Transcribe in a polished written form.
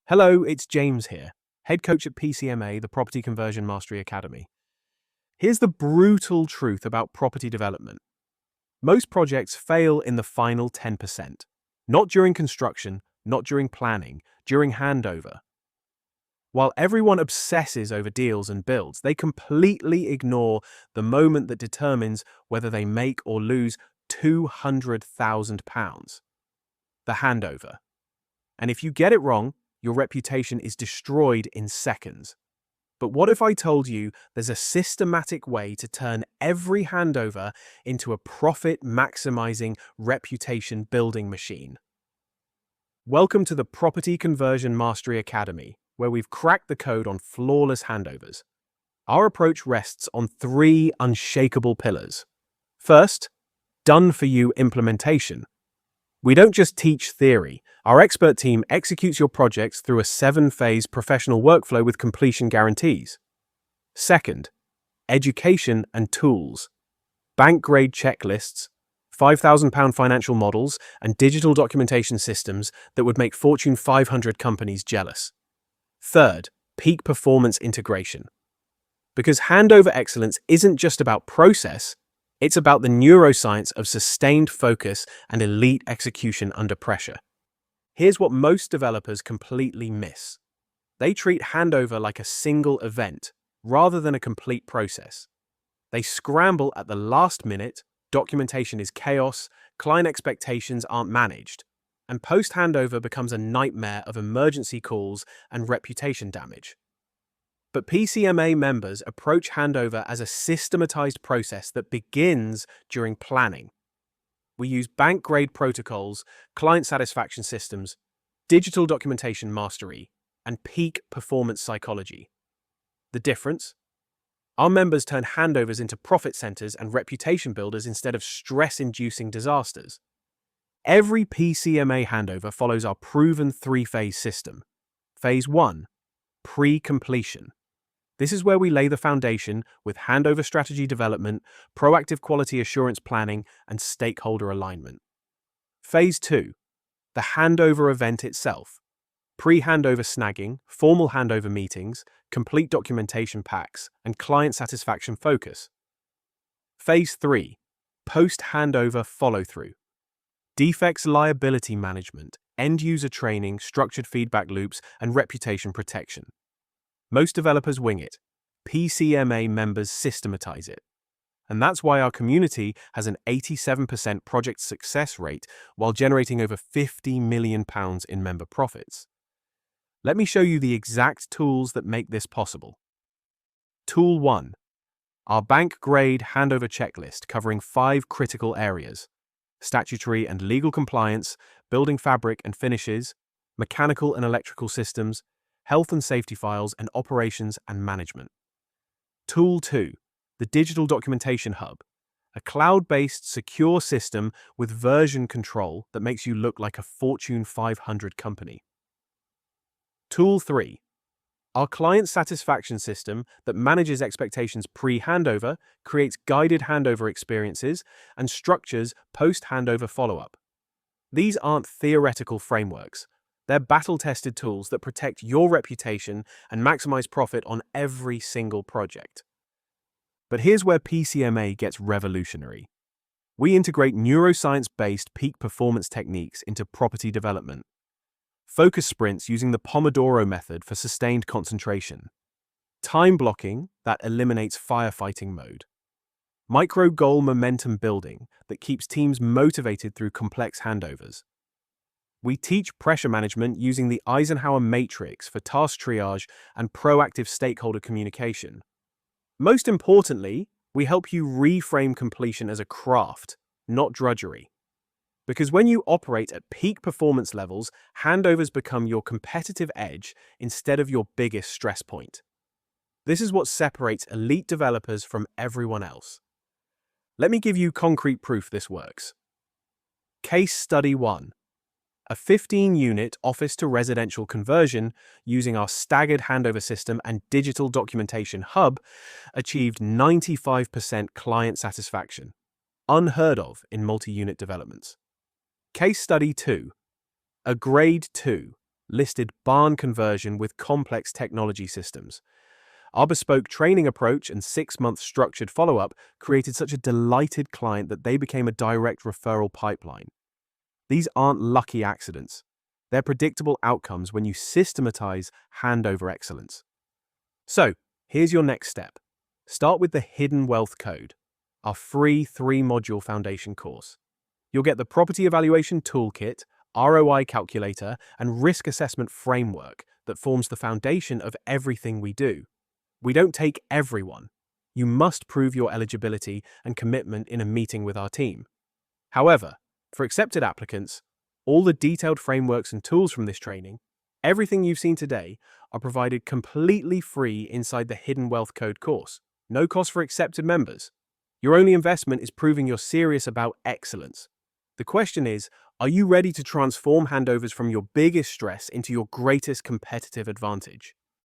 Hello, it's James here, head coach at PCMA, the Property Conversion Mastery Academy. Here's the brutal truth about property development. Most projects fail in the final 10%. Not during construction, not during planning, during handover. While everyone obsesses over deals and builds, they completely ignore the moment that determines whether they make or lose £200,000. The handover. And if you get it wrong, your reputation is destroyed in seconds. But what if I told you there's a systematic way to turn every handover into a profit-maximizing reputation-building machine? Welcome to the Property Conversion Mastery Academy, where we've cracked the code on flawless handovers. Our approach rests on three unshakable pillars. First, done-for-you implementation. We don't just teach theory. Our expert team executes your projects through a 7-phase professional workflow with completion guarantees. Second, education and tools. Bank-grade checklists, £5,000 financial models, and digital documentation systems that would make Fortune 500 companies jealous. Third, peak performance integration. Because handover excellence isn't just about process, it's about the neuroscience of sustained focus and elite execution under pressure. Here's what most developers completely miss. They treat handover like a single event, rather than a complete process. They scramble at the last minute, documentation is chaos, client expectations aren't managed, and post-handover becomes a nightmare of emergency calls and reputation damage. But PCMA members approach handover as a systematized process that begins during planning. We use bank-grade protocols, client satisfaction systems, digital documentation mastery, and peak performance psychology. The difference? Our members turn handovers into profit centers and reputation builders instead of stress-inducing disasters. Every PCMA handover follows our proven 3-phase system. Phase 1, pre-completion. This is where we lay the foundation with handover strategy development, proactive quality assurance planning, and stakeholder alignment. Phase 2, the handover event itself. Pre-handover snagging, formal handover meetings, complete documentation packs, and client satisfaction focus. Phase 3, post-handover follow-through. Defects liability management, end-user training, structured feedback loops, and reputation protection. Most developers wing it. PCMA members systematize it. And that's why our community has an 87% project success rate while generating over £50 million in member profits. Let me show you the exact tools that make this possible. Tool 1. Our bank-grade handover checklist covering 5 critical areas: statutory and legal compliance, building fabric and finishes, mechanical and electrical systems, health and safety files, and operations and management. Tool 2, the Digital Documentation Hub, a cloud-based secure system with version control that makes you look like a Fortune 500 company. Tool 3, our client satisfaction system that manages expectations pre-handover, creates guided handover experiences, and structures post-handover follow-up. These aren't theoretical frameworks. They're battle-tested tools that protect your reputation and maximize profit on every single project. But here's where PCMA gets revolutionary. We integrate neuroscience-based peak performance techniques into property development. Focus sprints using the Pomodoro method for sustained concentration. Time blocking that eliminates firefighting mode. Micro-goal momentum building that keeps teams motivated through complex handovers. We teach pressure management using the Eisenhower matrix for task triage and proactive stakeholder communication. Most importantly, we help you reframe completion as a craft, not drudgery. Because when you operate at peak performance levels, handovers become your competitive edge instead of your biggest stress point. This is what separates elite developers from everyone else. Let me give you concrete proof this works. Case Study 1. A 15-unit office-to-residential conversion using our staggered handover system and digital documentation hub achieved 95% client satisfaction, unheard of in multi-unit developments. Case Study 2. A Grade 2 listed barn conversion with complex technology systems. Our bespoke training approach and 6-month structured follow-up created such a delighted client that they became a direct referral pipeline. These aren't lucky accidents. They're predictable outcomes when you systematize handover excellence. So, here's your next step. Start with the Hidden Wealth Code, our free 3-module foundation course. You'll get the Property Evaluation Toolkit, ROI Calculator, and Risk Assessment Framework that forms the foundation of everything we do. We don't take everyone. You must prove your eligibility and commitment in a meeting with our team. However, for accepted applicants, all the detailed frameworks and tools from this training, everything you've seen today, are provided completely free inside the Hidden Wealth Code course. No cost for accepted members. Your only investment is proving you're serious about excellence. The question is, are you ready to transform handovers from your biggest stress into your greatest competitive advantage?